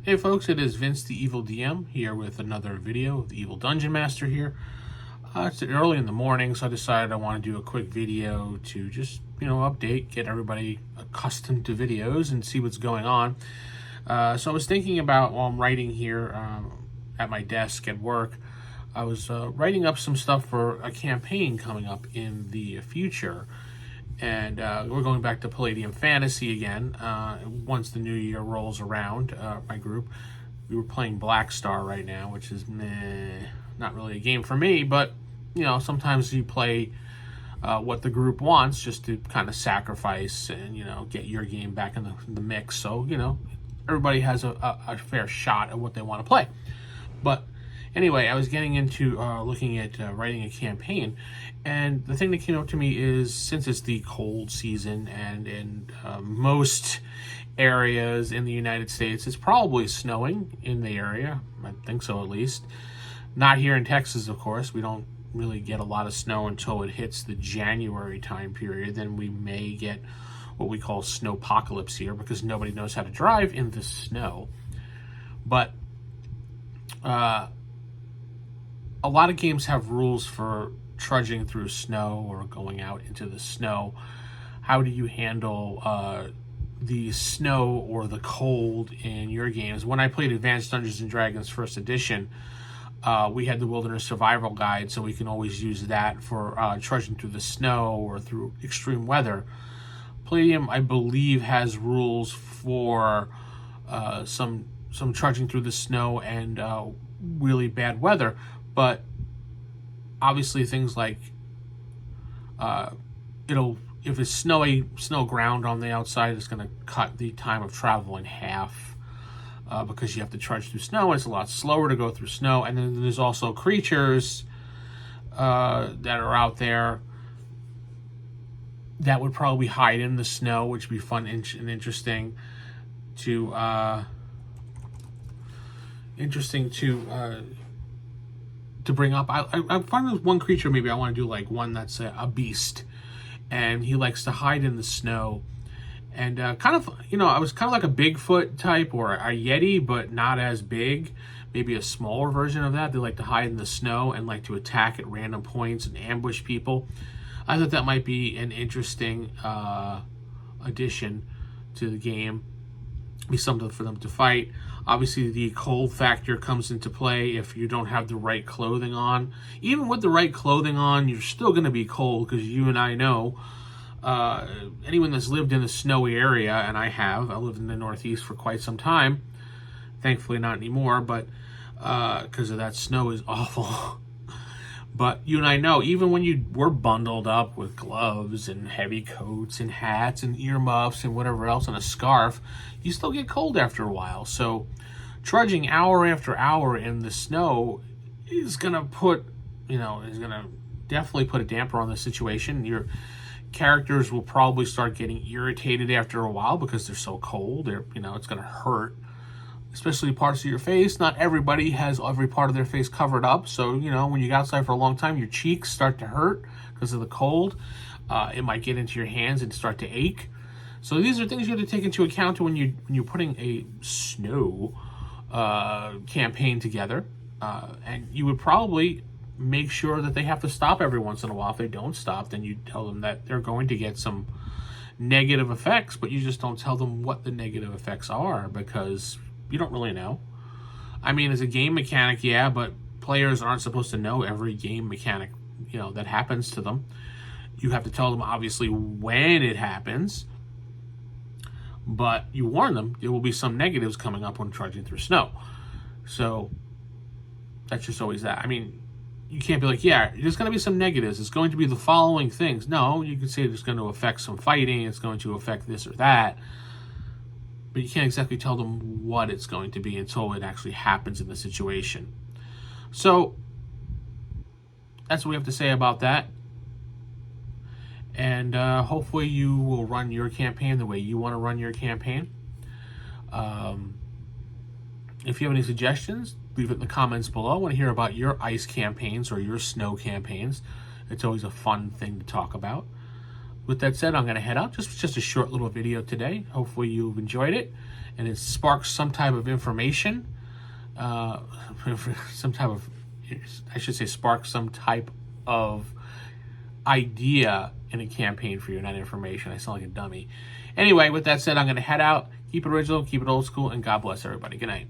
Hey folks, it is Vince the Evil DM here with another video of the Evil Dungeon Master here. It's early in the morning, so I decided I want to do a quick video to just, update, get everybody accustomed to videos and see what's going on. So I was thinking about, while I'm writing here at my desk at work, I was writing up some stuff for a campaign coming up in the future. And we're going back to Palladium Fantasy again. Once the new year rolls around, my group, we were playing Black Star right now, which is not really a game for me. But, sometimes you play what the group wants just to kind of sacrifice and, get your game back in the mix. So, everybody has a fair shot at what they want to play. But anyway, I was getting into looking at writing a campaign, and the thing that came up to me is, since it's the cold season and in most areas in the United States, it's probably snowing in the area. I think so, at least. Not here in Texas, of course. We don't really get a lot of snow until it hits the January time period. Then we may get what we call Snowpocalypse here, because nobody knows how to drive in the snow. But a lot of games have rules for trudging through snow or going out into the snow. How do you handle the snow or the cold in your games? When I played Advanced Dungeons & Dragons First Edition, we had the Wilderness Survival Guide, so we can always use that for trudging through the snow or through extreme weather. Palladium, I believe, has rules for some trudging through the snow and really bad weather. But obviously things like if it's snow ground on the outside, it's going to cut the time of travel in half because you have to trudge through snow. It's a lot slower to go through snow. And then there's also creatures that are out there that would probably hide in the snow, which would be fun and interesting to bring up. I find there's one creature maybe I want to do, like one that's a beast, and he likes to hide in the snow, and kind of, I was kind of like a Bigfoot type or a Yeti, but not as big, maybe a smaller version of that. They like to hide in the snow and like to attack at random points and ambush people. I thought that might be an interesting addition to the game, be something for them to fight. Obviously, the cold factor comes into play if you don't have the right clothing on. Even with the right clothing on, you're still going to be cold, because you and I know, anyone that's lived in a snowy area, and I lived in the Northeast for quite some time. Thankfully, not anymore, but because of that snow is awful. But you and I know, even when you were bundled up with gloves and heavy coats and hats and earmuffs and whatever else and a scarf, you still get cold after a while. So trudging hour after hour in the snow is going to definitely put a damper on the situation. Your characters will probably start getting irritated after a while because they're so cold. It's going to hurt, especially parts of your face. Not everybody has every part of their face covered up. So, when you get outside for a long time, your cheeks start to hurt because of the cold. It might get into your hands and start to ache. So these are things you have to take into account when you're putting a snow campaign together. And you would probably make sure that they have to stop every once in a while. If they don't stop, then you tell them that they're going to get some negative effects, but you just don't tell them what the negative effects are, because you don't really know. I mean, as a game mechanic, yeah, but players aren't supposed to know every game mechanic, that happens to them. You have to tell them, obviously, when it happens, but you warn them there will be some negatives coming up when trudging through snow. So that's just always that. I mean, you can't be like, yeah, there's going to be some negatives. It's going to be the following things. No, you can say it's going to affect some fighting. It's going to affect this or that. But you can't exactly tell them what it's going to be until it actually happens in the situation. So that's what we have to say about that. And hopefully you will run your campaign the way you want to run your campaign. If you have any suggestions, leave it in the comments below. I want to hear about your ice campaigns or your snow campaigns. It's always a fun thing to talk about. with that said, I'm going to head out. Just a short little video today. Hopefully you've enjoyed it, and it sparks some type of information. Some type of, I should say, spark some type of idea in a campaign for you, not information. I sound like a dummy. Anyway, with that said, I'm going to head out. Keep it original, keep it old school, and God bless everybody. Good night.